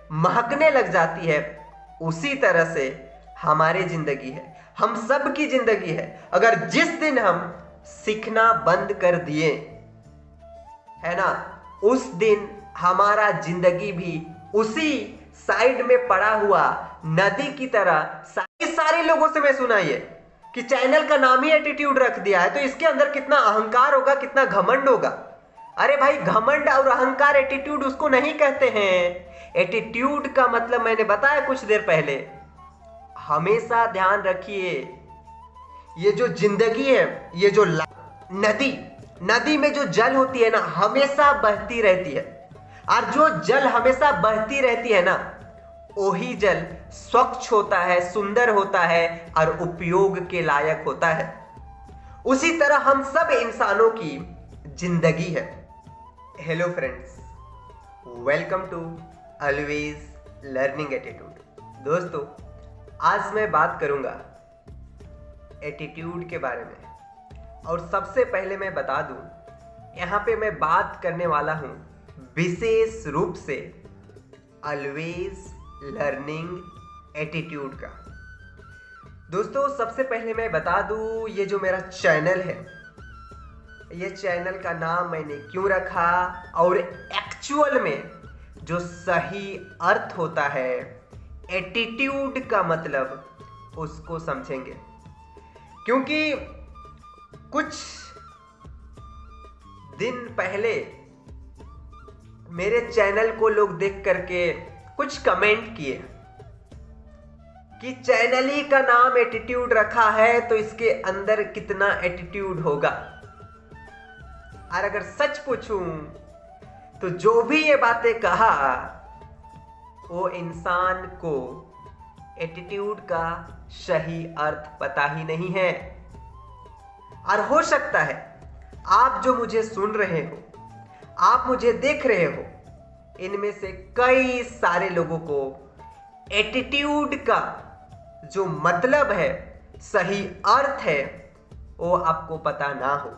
महकने लग जाती है, उसी तरह से हमारी जिंदगी है, हम सब की जिंदगी है। अगर जिस दिन हम सीखना बंद कर दिए है ना, उस दिन हमारा जिंदगी भी उसी साइड में पड़ा हुआ नदी की तरह। सारे लोगों से मैं सुना ये कि चैनल का नाम ही एटीट्यूड रख दिया है, तो इसके अंदर कितना अहंकार होगा, कितना घमंड होगा। अरे भाई, घमंड और अहंकार, एटीट्यूड उसको नहीं कहते हैं। एटीट्यूड का मतलब मैंने बताया कुछ देर पहले। हमेशा ध्यान रखिए, ये जो जिंदगी है, ये जो नदी में जो जल होती है ना, हमेशा बहती रहती है। और जो जल हमेशा बहती रहती है ना, वही जल स्वच्छ होता है, सुंदर होता है और उपयोग के लायक होता है। उसी तरह हम सब इंसानों की जिंदगी है। Hello friends, welcome to always learning attitude. दोस्तों, आज मैं बात करूंगा एटीट्यूड के बारे में। और सबसे पहले मैं बता दूं, यहां पे मैं बात करने वाला हूं विशेष रूप से ऑलवेज लर्निंग एटीट्यूड का। दोस्तों, सबसे पहले मैं बता दूं, ये जो मेरा चैनल है, ये चैनल का नाम मैंने क्यों रखा और एक्चुअल में जो सही अर्थ होता है एटीट्यूड का मतलब, उसको समझेंगे। क्योंकि कुछ दिन पहले मेरे चैनल को लोग देख करके कुछ कमेंट किए कि चैनल ही का नाम एटीट्यूड रखा है तो इसके अंदर कितना एटीट्यूड होगा। और अगर सच पूछूं तो जो भी ये बातें कहा, वो इंसान को एटीट्यूड का सही अर्थ पता ही नहीं है। और हो सकता है आप जो मुझे सुन रहे हो, आप मुझे देख रहे हो, इनमें से कई सारे लोगों को एटीट्यूड का जो मतलब है, सही अर्थ है, वो आपको पता ना हो,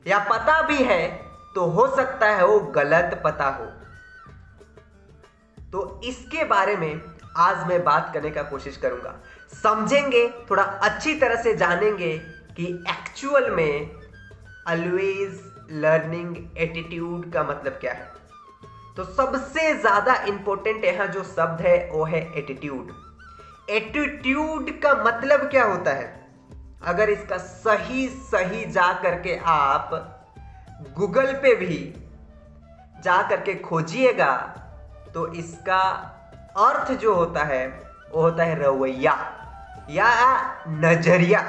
या पता भी है तो हो सकता है वो गलत पता हो। तो इसके बारे में आज मैं बात करने का कोशिश करूंगा। समझेंगे, थोड़ा अच्छी तरह से जानेंगे कि एक्चुअल में ऑलवेज लर्निंग एटीट्यूड का मतलब क्या है। तो सबसे ज्यादा इंपॉर्टेंट यहां जो शब्द है वो है एटीट्यूड। एटीट्यूड का मतलब क्या होता है? अगर इसका सही जा करके आप गूगल पे भी जा करके खोजिएगा तो इसका अर्थ जो होता है वो होता है रवैया या नजरिया।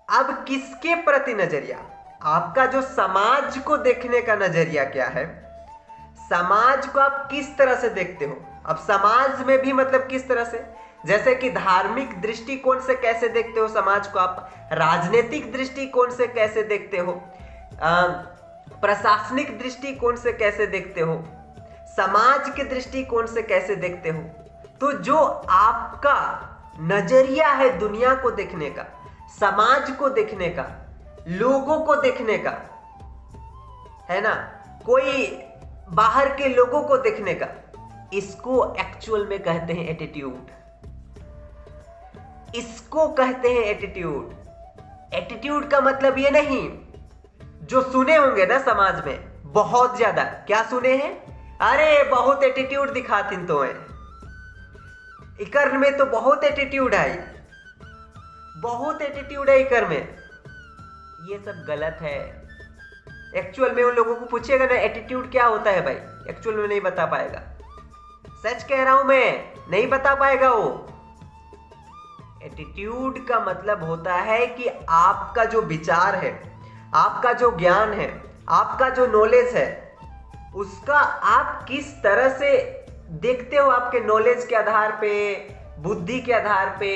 अब किसके प्रति नजरिया? आपका जो समाज को देखने का नजरिया क्या है, समाज को आप किस तरह से देखते हो। अब समाज में भी मतलब किस तरह से, जैसे कि धार्मिक दृष्टिकोण से कैसे देखते हो समाज को आप, राजनीतिक दृष्टिकोण से कैसे देखते हो, प्रशासनिक दृष्टिकोण से कैसे देखते हो, समाज के दृष्टिकोण से कैसे देखते हो। तो जो आपका नजरिया है दुनिया को देखने का, समाज को देखने का, लोगों को देखने का, है ना, कोई बाहर के लोगों को देखने का, इसको एक्चुअल में कहते हैं एटीट्यूड। इसको कहते हैं एटीट्यूड। एटीट्यूड का मतलब ये नहीं, जो सुने होंगे ना समाज में बहुत ज्यादा, क्या सुने हैं, अरे बहुत एटीट्यूड दिखाती तो है, इकर में तो बहुत एटीट्यूड है, बहुत एटीट्यूड है इकर में। ये सब गलत है। एक्चुअल में उन लोगों को पूछिएगा ना एटीट्यूड क्या होता है, भाई एक्चुअल में नहीं बता पाएगा। सच कह रहा हूं मैं, नहीं बता पाएगा वो। एटीट्यूड का मतलब होता है कि आपका जो विचार है, आपका जो ज्ञान है, आपका जो नॉलेज है, उसका आप किस तरह से देखते हो, आपके नॉलेज के आधार पे, बुद्धि के आधार पे,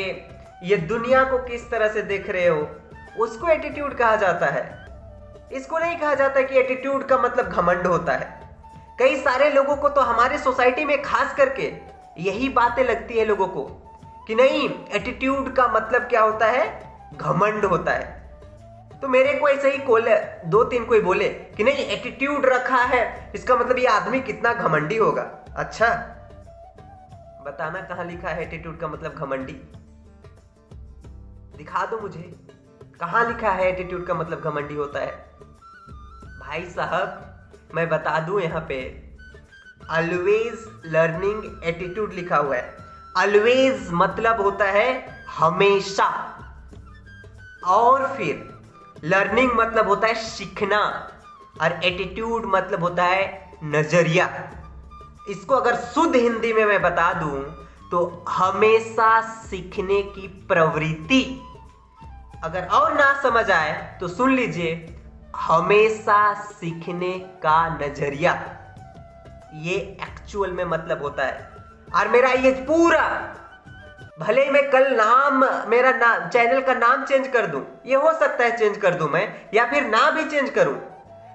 ये दुनिया को किस तरह से देख रहे हो, उसको एटीट्यूड कहा जाता है। इसको नहीं कहा जाता कि एटीट्यूड का मतलब घमंड होता है। कई सारे लोगों को तो हमारे सोसाइटी में खास करके यही बातें लगती है लोगों को कि नहीं, एटीट्यूड का मतलब क्या होता है, घमंड होता है। तो मेरे को ऐसे ही दो तीन कोई बोले कि नहीं एटीट्यूड रखा है, इसका मतलब ये आदमी कितना घमंडी होगा। अच्छा, बताना कहाँ लिखा है एटीट्यूड का मतलब घमंडी? दिखा दो मुझे, कहाँ लिखा है एटीट्यूड का मतलब घमंडी होता है? भाई साहब मैं बता दूं, यहाँ पे ऑलवेज लर्निंग एटीट्यूड लिखा हुआ है। ऑलवेज मतलब होता है हमेशा, और फिर लर्निंग मतलब होता है सीखना, और एटीट्यूड मतलब होता है नजरिया। इसको अगर शुद्ध हिंदी में मैं बता दूं तो हमेशा सीखने की प्रवृत्ति। अगर और ना समझ आए तो सुन लीजिए, हमेशा सीखने का नजरिया, ये एक्चुअल में मतलब होता है। और मेरा ये पूरा, भले ही मैं कल मेरा चैनल का नाम चेंज कर दूं, ये हो सकता है चेंज कर दूं मैं, या फिर ना भी चेंज करूं,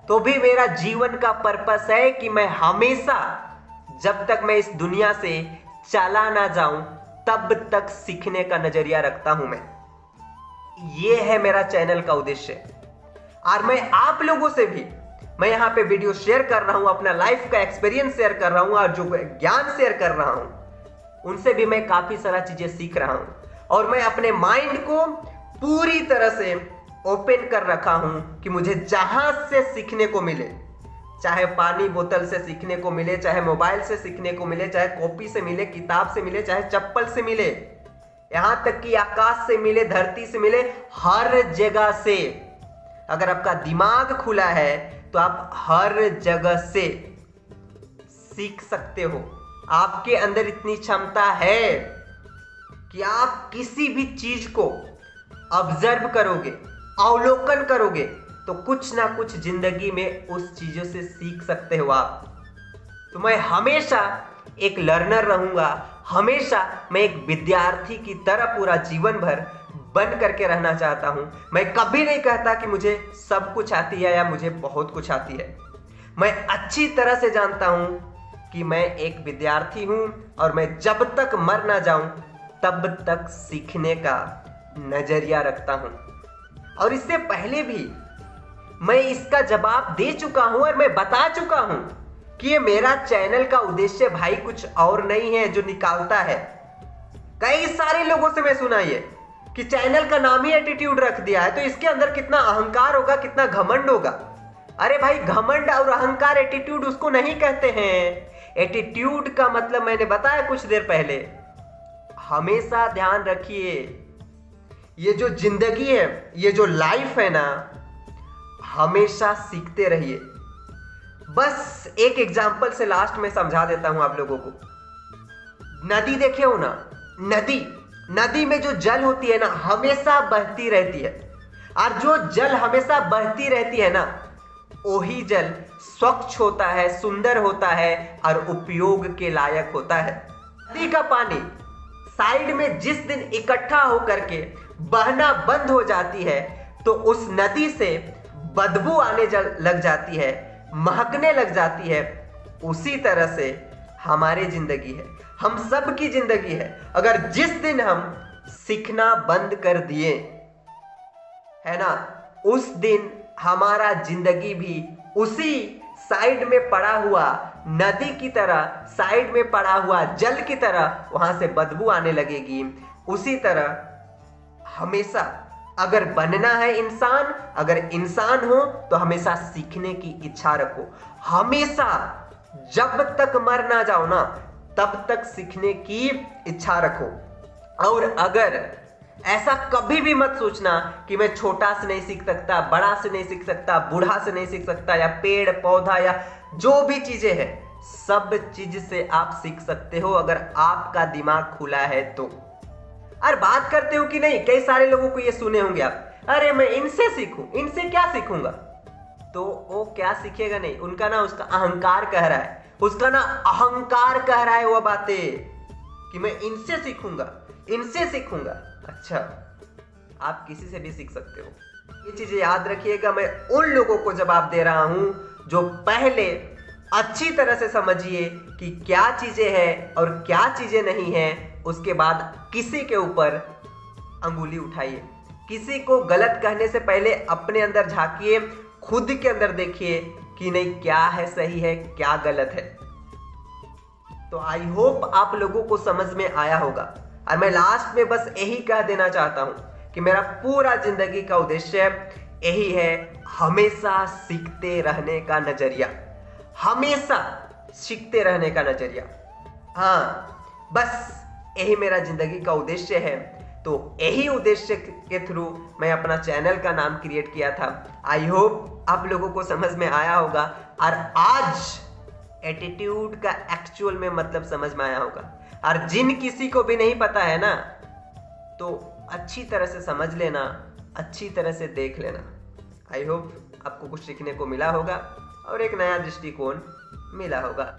तो भी मेरा जीवन का पर्पस है कि मैं हमेशा, जब तक मैं इस दुनिया से चला ना जाऊं, तब तक सीखने का नजरिया रखता हूं मैं। ये है मेरा चैनल का उद्देश्य। और मैं आप लोगों से भी, मैं यहां पे वीडियो शेयर कर रहा हूं, अपना लाइफ का एक्सपीरियंस शेयर कर रहा हूं, और जो ज्ञान शेयर कर रहा हूं, उनसे भी मैं काफी सारा चीजें सीख रहा हूं। और मैं अपने माइंड को पूरी तरह से ओपन कर रखा हूं कि मुझे जहां से सीखने को मिले, चाहे पानी बोतल से सीखने को मिले, चाहे मोबाइल से सीखने को मिले, चाहे कॉपी से मिले, किताब से मिले, चाहे चप्पल से मिले, यहां तक कि आकाश से मिले, धरती से मिले, हर जगह से। अगर आपका दिमाग खुला है तो आप हर जगह से सीख सकते हो। आपके अंदर इतनी क्षमता है कि आप किसी भी चीज को ऑब्जर्व करोगे, अवलोकन करोगे, तो कुछ ना कुछ जिंदगी में उस चीजों से सीख सकते हो आप। तो मैं हमेशा एक लर्नर रहूंगा, हमेशा मैं एक विद्यार्थी की तरह पूरा जीवन भर बन करके रहना चाहता हूं। मैं कभी नहीं कहता कि मुझे सब कुछ आती है या मुझे बहुत कुछ आती है। मैं अच्छी तरह से जानता हूं कि मैं एक विद्यार्थी हूं, और मैं जब तक मर ना जाऊं तब तक सीखने का नजरिया रखता हूं। और इससे पहले भी मैं इसका जवाब दे चुका हूं और मैं बता चुका हूं कि ये मेरा चैनल का उद्देश्य भाई कुछ और नहीं है जो निकालता है। कई सारे लोगों से मैं सुना ये कि चैनल का नाम ही एटीट्यूड रख दिया है, तो इसके अंदर कितना अहंकार होगा, कितना घमंड होगा। अरे भाई, घमंड और अहंकार, एटीट्यूड उसको नहीं कहते हैं। एटीट्यूड का मतलब मैंने बताया कुछ देर पहले। हमेशा ध्यान रखिए, ये जो जिंदगी है, ये जो लाइफ है ना, हमेशा सीखते रहिए। बस एक एग्जांपल से लास्ट में समझा देता हूं आप लोगों को। नदी देखे हो ना, नदी में जो जल होती है ना, हमेशा बहती रहती है। और जो जल हमेशा बहती रहती है ना, वही जल स्वच्छ होता है, सुंदर होता है और उपयोग के लायक होता है। नदी का पानी साइड में जिस दिन इकट्ठा होकर के बहना बंद हो जाती है, तो उस नदी से बदबू आने लग जाती है, महकने लग जाती है। उसी तरह से हमारी जिंदगी है, हम सब की जिंदगी है। अगर जिस दिन हम सीखना बंद कर दिए है ना, उस दिन हमारा जिंदगी भी उसी साइड में पड़ा हुआ नदी की तरह, साइड में पड़ा हुआ जल की तरह वहां से बदबू आने लगेगी। उसी तरह हमेशा अगर बनना है इंसान, अगर इंसान हो तो हमेशा सीखने की इच्छा रखो। हमेशा जब तक मर ना जाओ ना, तब तक सीखने की इच्छा रखो। और अगर ऐसा कभी भी मत सोचना कि मैं छोटा से नहीं सीख सकता, बड़ा से नहीं सीख सकता, बूढ़ा से नहीं सीख सकता, या पेड़ पौधा या जो भी चीजें हैं, सब चीज से आप सीख सकते हो अगर आपका दिमाग खुला है तो। और बात करते हो कि नहीं, कई सारे लोगों को ये सुने होंगे आप, अरे मैं इनसे सीखूं, इनसे क्या सीखूंगा? तो वो क्या सीखेगा? नहीं, उनका ना, उसका अहंकार कह रहा है, उसका ना अहंकार कह रहा है वो बातें कि मैं इनसे सीखूंगा, इनसे सीखूंगा। अच्छा, आप किसी से भी सीख सकते हो। ये चीजें याद रखिएगा। मैं उन लोगों को जवाब दे रहा हूं जो पहले अच्छी तरह से समझिए कि क्या चीजें हैं और क्या चीजें नहीं हैं, उसके बाद किसी के ऊपर अंगुली उठाइए। किसी को गलत कहने से पहले अपने अंदर झांकिए, खुद के अंदर देखिए कि नहीं क्या है सही है, क्या गलत है। तो आई होप आप लोगों को समझ में आया होगा। और मैं लास्ट में बस यही कह देना चाहता हूं कि मेरा पूरा जिंदगी का उद्देश्य यही है, हमेशा सीखते रहने का नजरिया, हमेशा सीखते रहने का नजरिया। हाँ, बस यही मेरा जिंदगी का उद्देश्य है। तो यही उद्देश्य के थ्रू मैं अपना चैनल का नाम क्रिएट किया था। आई होप आप लोगों को समझ में आया होगा और आज एटीट्यूड का एक्चुअल में मतलब समझ में आया होगा। और जिन किसी को भी नहीं पता है ना, तो अच्छी तरह से समझ लेना, अच्छी तरह से देख लेना। आई होप आपको कुछ सीखने को मिला होगा और एक नया दृष्टिकोण मिला होगा।